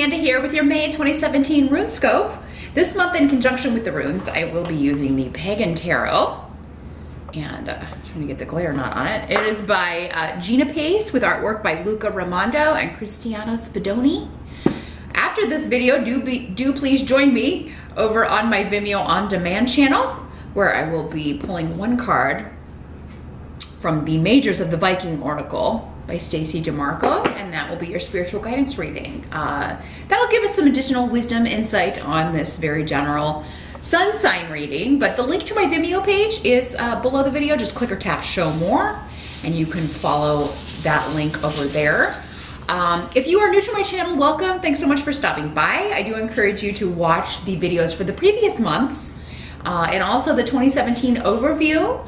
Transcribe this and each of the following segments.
Amanda here with your May 2017 Runescope. This month, in conjunction with the runes, I will be using the Pagan Tarot. And trying to get the glare knot on it. It is by Gina Pace with artwork by Luca Raimondo and Cristiano Spadoni. After this video, do please join me over on my Vimeo On Demand channel, where I will be pulling one card from the Majors of the Viking Oracle by Stacey DeMarco, and that will be your spiritual guidance reading. That'll give us some additional wisdom, insight on this very general sun sign reading, but the link to my Vimeo page is below the video. Just click or tap show more, and you can follow that link over there. If you are new to my channel, welcome. Thanks so much for stopping by. I do encourage you to watch the videos for the previous months and also the 2017 overview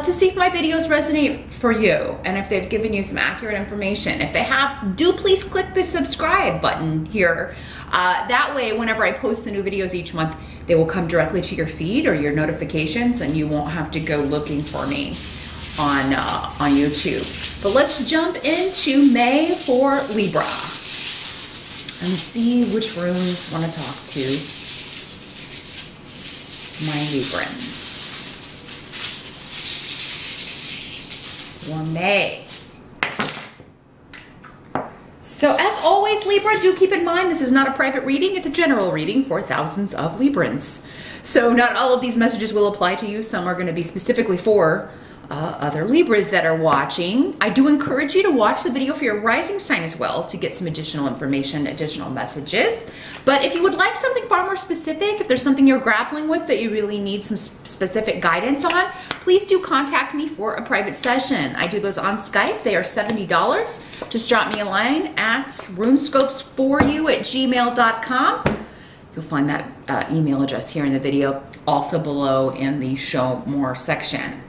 to see if my videos resonate for you and if they've given you some accurate information. If they have, do please click the subscribe button here. That way, whenever I post the new videos each month, they will come directly to your feed or your notifications, and you won't have to go looking for me on YouTube. But let's jump into May for Libra and see which runes want to talk to my Librans for May. So as always, Libra, do keep in mind this is not a private reading, it's a general reading for thousands of Librans. So not all of these messages will apply to you. Some are going to be specifically for other Libras that are watching. I do encourage you to watch the video for your rising sign as well to get some additional information, additional messages. But if you would like something far more specific, if there's something you're grappling with that you really need some specific guidance on, please do contact me for a private session. I do those on Skype. They are $70. Just drop me a line at runescopes4you@gmail.com. You'll find that email address here in the video, also below in the show more section.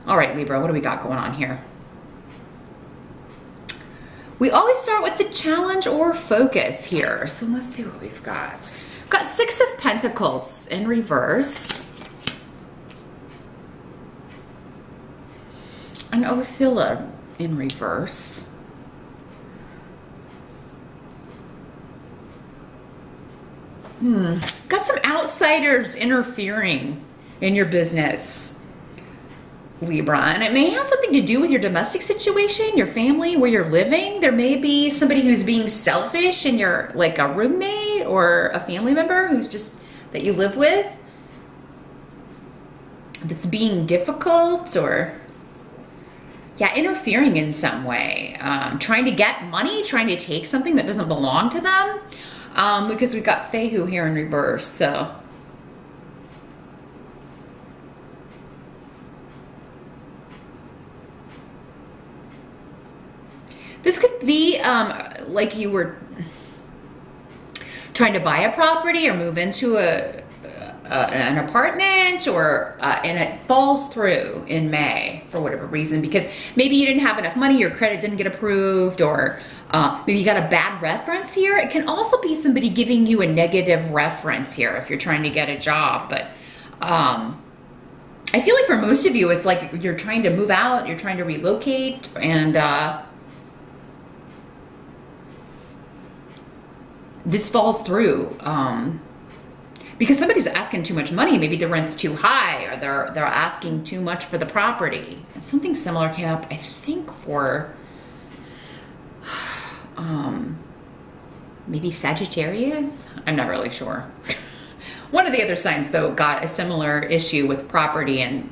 All right, Libra, what do we got going on here? We always start with the challenge or focus here. So let's see what we've got. We've got Six of Pentacles in reverse. An Othilla in reverse. Got some outsiders interfering in your business, Libra, and it may have something to do with your domestic situation, your family, where you're living. There may be somebody who's being selfish and you're like a roommate or a family member who's just that you live with that's being difficult or interfering in some way, trying to get money, trying to take something that doesn't belong to them, because we've got Fehu here in reverse. So this could be like you were trying to buy a property or move into an apartment, or and it falls through in May for whatever reason, because maybe you didn't have enough money, your credit didn't get approved, or maybe you got a bad reference here. It can also be somebody giving you a negative reference here if you're trying to get a job. But I feel like for most of you, it's like you're trying to move out, you're trying to relocate, and this falls through because somebody's asking too much money. Maybe the rent's too high, or they're asking too much for the property. And something similar came up, I think, for maybe Sagittarius. I'm not really sure. One of the other signs, though, got a similar issue with property, and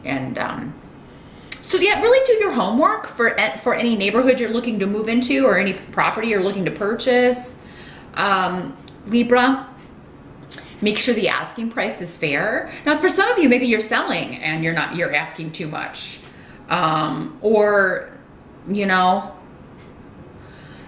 so yeah, really do your homework for any neighborhood you're looking to move into or any property you're looking to purchase. Libra, make sure the asking price is fair. Now, for some of you, maybe you're selling and you're asking too much, or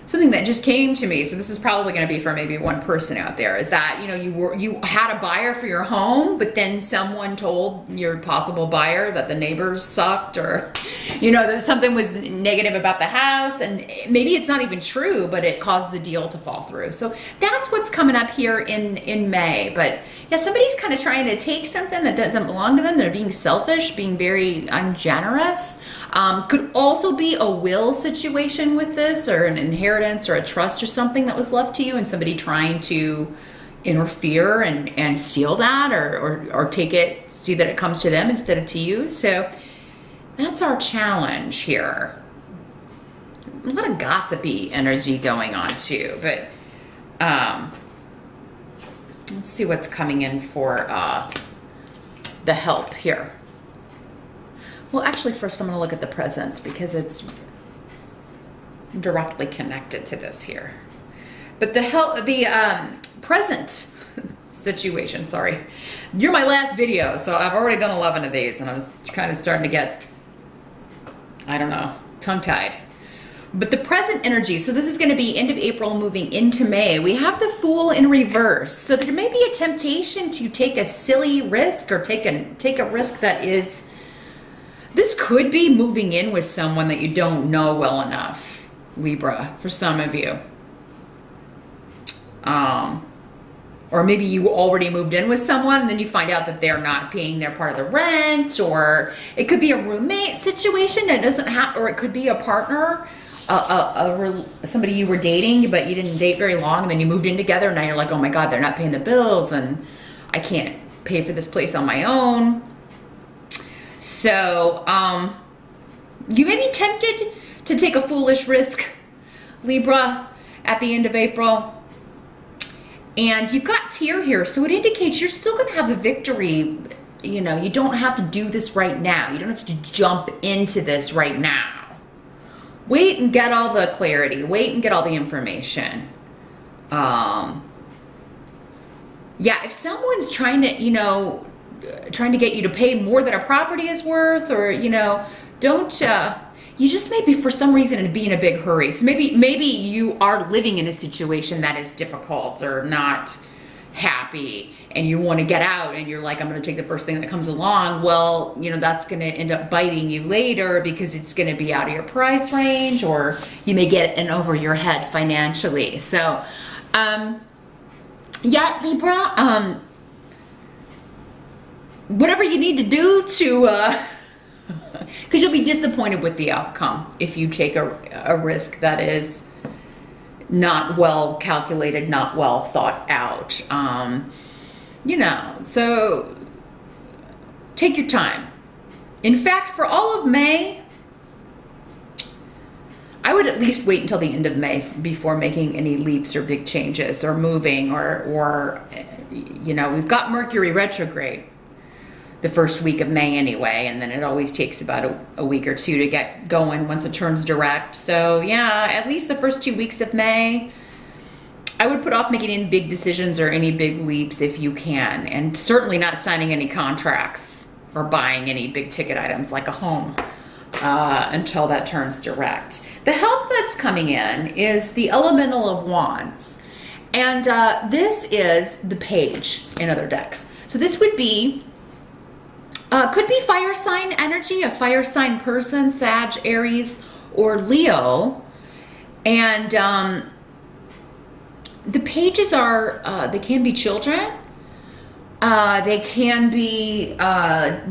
something that just came to me. So this is probably going to be for maybe one person out there, is that, you had a buyer for your home, but then someone told your possible buyer that the neighbors sucked, or, that something was negative about the house, and maybe it's not even true, but it caused the deal to fall through. So that's what's coming up here in May. But yeah, somebody's kind of trying to take something that doesn't belong to them. They're being selfish, being very ungenerous. Could also be a will situation with this, or an inheritance inheritance or a trust or something that was left to you, and somebody trying to interfere and steal that, or take it, see that it comes to them instead of to you. So that's our challenge here. A lot of gossipy energy going on too, but let's see what's coming in for the help here. Well, actually, first I'm going to look at the present because it's directly connected to this here. But the present situation, sorry. You're my last video, so I've already done 11 of these, and I was kind of starting to get, I don't know, tongue-tied. But the present energy, so this is going to be end of April moving into May. We have the Fool in reverse. So there may be a temptation to take a silly risk or take a risk that is, this could be moving in with someone that you don't know well enough, Libra, for some of you. Or maybe you already moved in with someone and then you find out that they're not paying their part of the rent, or it could be a roommate situation. It doesn't have, or it could be a partner, somebody you were dating but you didn't date very long, and then you moved in together, and now you're like, oh my God, they're not paying the bills and I can't pay for this place on my own. So you may be tempted to take a foolish risk, Libra, at the end of April. And you've got Tear here, so it indicates you're still going to have a victory. You know, you don't have to do this right now. You don't have to jump into this right now. Wait and get all the clarity. Wait and get all the information. Yeah, if someone's trying to, you know, trying to get you to pay more than a property is worth, or, you know, don't, you just may be for some reason be in a big hurry. So maybe you are living in a situation that is difficult or not happy, and you want to get out, and you're like, I'm going to take the first thing that comes along. Well, you know, that's going to end up biting you later because it's going to be out of your price range, or you may get in over your head financially. So, yeah, Libra, whatever you need to do to, because you'll be disappointed with the outcome if you take a risk that is not well calculated, not well thought out. You know, so take your time. In fact, for all of May, I would at least wait until the end of May before making any leaps or big changes or moving, or you know, we've got Mercury retrograde the first week of May anyway, and then it always takes about a week or two to get going once it turns direct. So yeah, at least the first 2 weeks of May, I would put off making any big decisions or any big leaps if you can, and certainly not signing any contracts or buying any big ticket items like a home until that turns direct. The help that's coming in is the Elemental of Wands, and this is the Page in other decks. So this would be could be fire sign energy, a fire sign person, Sag, Aries, or Leo. And the pages are, they can be children. They can be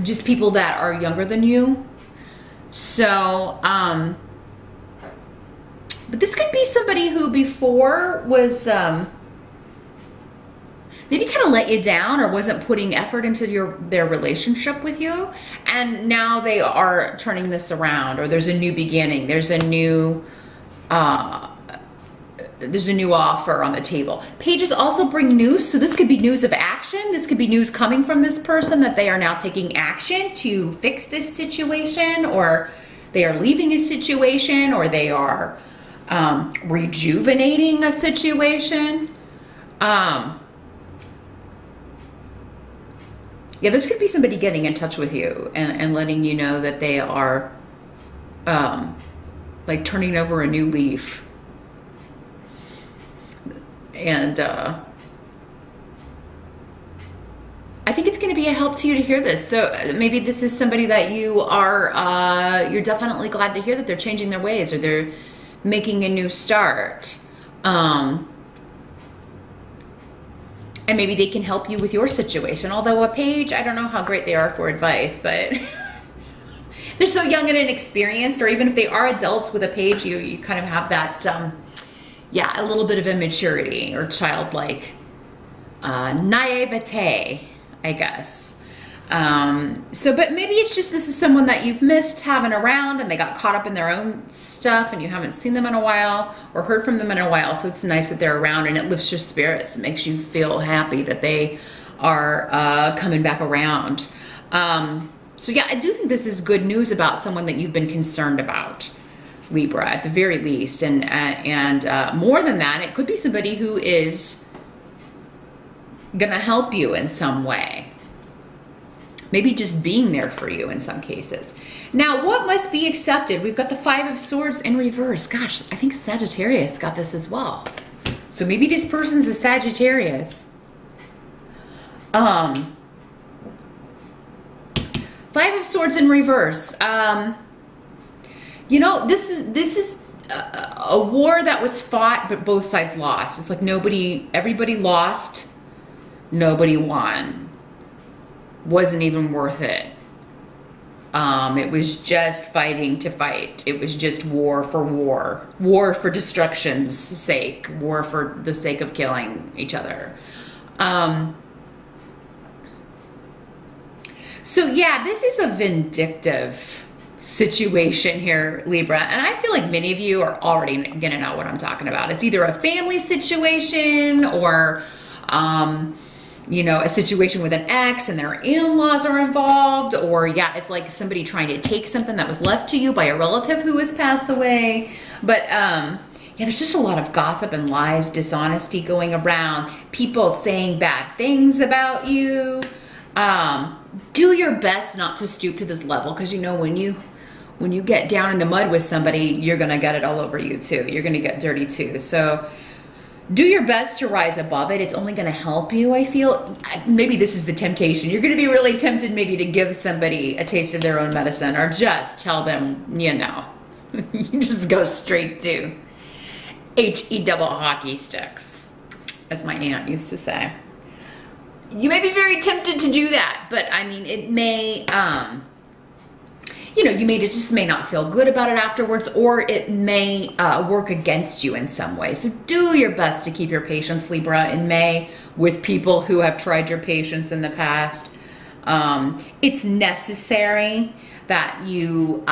just people that are younger than you. So, but this could be somebody who before was maybe kind of let you down or wasn't putting effort into their relationship with you, and now they are turning this around, or there's a new beginning, there's a new offer on the table. Pages also bring news, so this could be news of action. This could be news coming from this person that they are now taking action to fix this situation, or they are leaving a situation, or they are rejuvenating a situation. Yeah, this could be somebody getting in touch with you and letting you know that they are like turning over a new leaf. And I think it's going to be a help to you to hear this. So maybe this is somebody that you are, you're definitely glad to hear that they're changing their ways, or they're making a new start. And maybe they can help you with your situation. Although a Page, I don't know how great they are for advice, but they're so young and inexperienced, or even if they are adults with a Page, you kind of have that yeah, a little bit of immaturity or childlike naivete, I guess. But maybe it's just this is someone that you've missed having around and they got caught up in their own stuff and you haven't seen them in a while or heard from them in a while. So it's nice that they're around and it lifts your spirits. It makes you feel happy that they are coming back around. So yeah, I do think this is good news about someone that you've been concerned about, Libra, at the very least. And more than that, it could be somebody who is gonna help you in some way. Maybe just being there for you in some cases. Now, what must be accepted? We've got the Five of Swords in reverse. Gosh, I think Sagittarius got this as well. So maybe this person's a Sagittarius. Five of Swords in reverse. You know, this is a war that was fought, but both sides lost. It's like everybody lost, nobody won. Wasn't even worth it. It was just fighting to fight. It was just war for war. War for destruction's sake. War for the sake of killing each other. So yeah, this is a vindictive situation here, Libra. And I feel like many of you are already gonna know what I'm talking about. It's either a family situation or, you know, a situation with an ex and their in-laws are involved, or yeah, it's like somebody trying to take something that was left to you by a relative who has passed away. But yeah, there's just a lot of gossip and lies, dishonesty going around, people saying bad things about you. Do your best not to stoop to this level, because you know when you get down in the mud with somebody, you're gonna get it all over you too. You're gonna get dirty too. So do your best to rise above it. It's only gonna help you, I feel. Maybe this is the temptation. You're gonna be really tempted maybe to give somebody a taste of their own medicine, or just tell them, you know, you just go straight to HE double hockey sticks, as my aunt used to say. You may be very tempted to do that, but I mean, it may, you know, just may not feel good about it afterwards, or it may work against you in some way. So do your best to keep your patience, Libra, in May with people who have tried your patience in the past. It's necessary that you,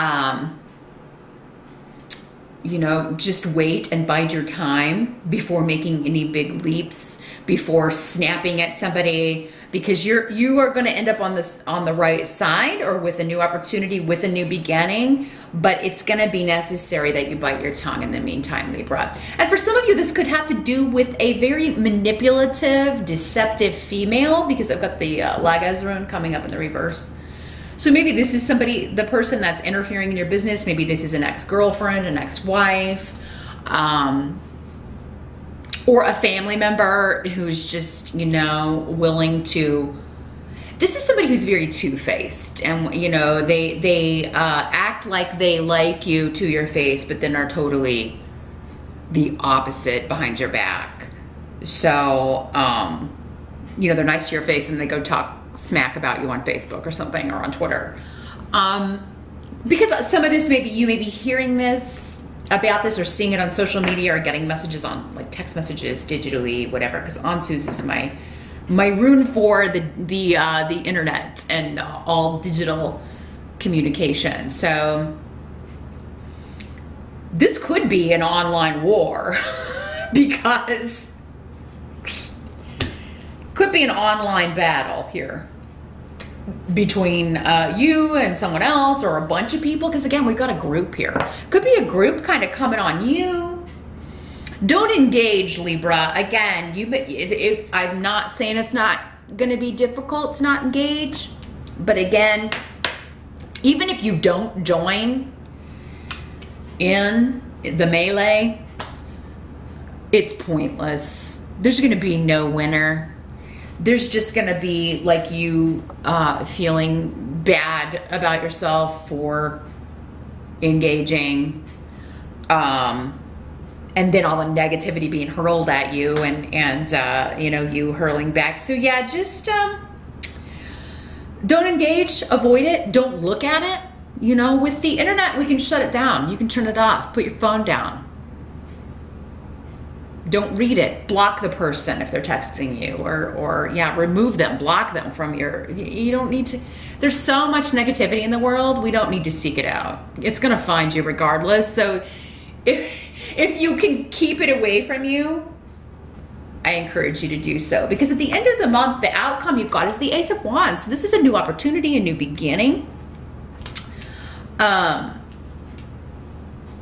you know, just wait and bide your time before making any big leaps, before snapping at somebody, because you are going to end up on the right side, or with a new opportunity, with a new beginning. But it's going to be necessary that you bite your tongue in the meantime, Libra. And for some of you, this could have to do with a very manipulative, deceptive female, because I've got the Lagaz rune coming up in the reverse. So maybe this is somebody, the person that's interfering in your business. Maybe this is an ex-girlfriend, an ex-wife, or a family member who's just, you know, willing to. This is somebody who's very two-faced, and you know, they act like they like you to your face, but then are totally the opposite behind your back. So, you know, they're nice to your face and they go talk smack about you on Facebook or something, or on Twitter. Because some of this, maybe you may be hearing this about this, or seeing it on social media, or getting messages on like text messages, digitally, whatever. Because Ansus is my rune for the internet and all digital communication. So this could be an online war, because could be an online battle here between you and someone else, or a bunch of people, because again, we've got a group here. Could be a group kind of coming on you. Don't engage, Libra. Again, I'm not saying it's not going to be difficult to not engage, but again, even if you don't join in the melee, it's pointless. There's going to be no winner. There's just gonna be like you feeling bad about yourself for engaging, and then all the negativity being hurled at you, and you know, you hurling back. So yeah, just don't engage, avoid it, don't look at it. You know, with the internet, we can shut it down. You can turn it off, put your phone down. Don't read it. Block the person if they're texting you, or yeah, remove them, block them from your, you don't need to. There's so much negativity in the world. We don't need to seek it out. It's going to find you regardless. So if you can keep it away from you, I encourage you to do so, because at the end of the month, the outcome you've got is the Ace of Wands. So this is a new opportunity, a new beginning.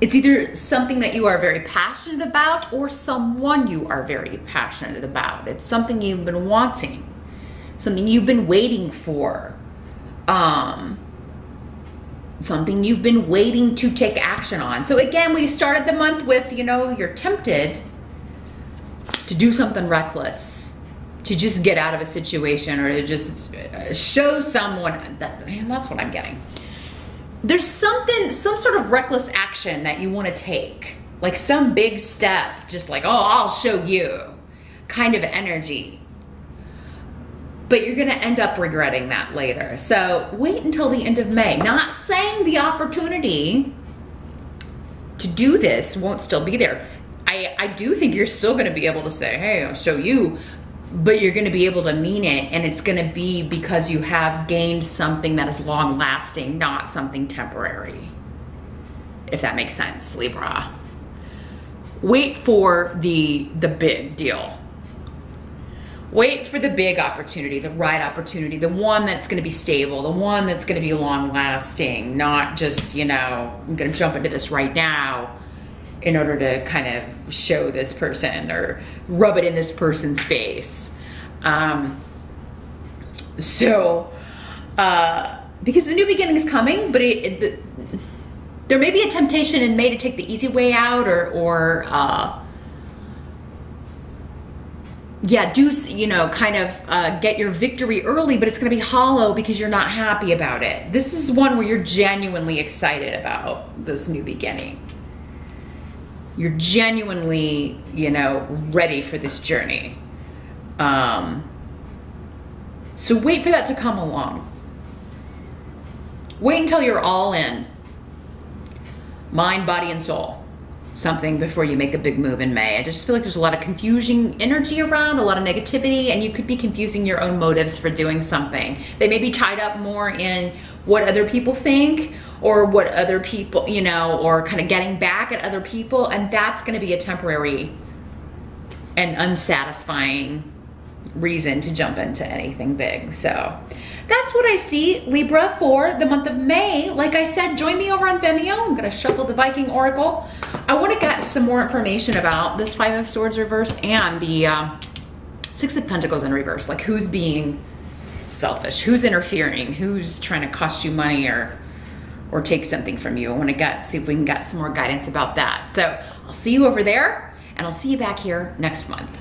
It's either something that you are very passionate about or someone you are very passionate about. It's something you've been wanting, something you've been waiting for, something you've been waiting to take action on. So again, we started the month with, you know, you're tempted to do something reckless, to just get out of a situation, or to just show someone that, and that's what I'm getting. There's something, some sort of reckless action that you want to take, like some big step, just like, oh, I'll show you kind of energy. But you're going to end up regretting that later. So wait until the end of May. Not saying the opportunity to do this won't still be there. I do think you're still going to be able to say, hey, I'll show you, but you're going to be able to mean it, and it's going to be because you have gained something that is long lasting, not something temporary. If that makes sense, Libra. Wait for the big deal. Wait for the big opportunity, the right opportunity, the one that's going to be stable, the one that's going to be long lasting, not just, you know, I'm going to jump into this right now in order to kind of show this person or rub it in this person's face. Because the new beginning is coming, but there may be a temptation in May to take the easy way out, or yeah, do, you know, kind of get your victory early, but it's going to be hollow because you're not happy about it. This is one where you're genuinely excited about this new beginning. You're genuinely, you know, ready for this journey. So wait for that to come along. Wait until you're all in. Mind, body, and soul. Something before you make a big move in May. I just feel like there's a lot of confusing energy around, a lot of negativity, and you could be confusing your own motives for doing something. They may be tied up more in what other people think, or what other people, you know, or kind of getting back at other people, and that's going to be a temporary and unsatisfying reason to jump into anything big. So that's what I see, Libra, for the month of May. Like I said, join me over on Vimeo. I'm going to shuffle the Viking Oracle. I want to get some more information about this Five of Swords reversed and the Six of Pentacles in reverse. Like, who's being selfish, who's interfering, who's trying to cost you money or take something from you. I want to see if we can get some more guidance about that. So I'll see you over there, and I'll see you back here next month.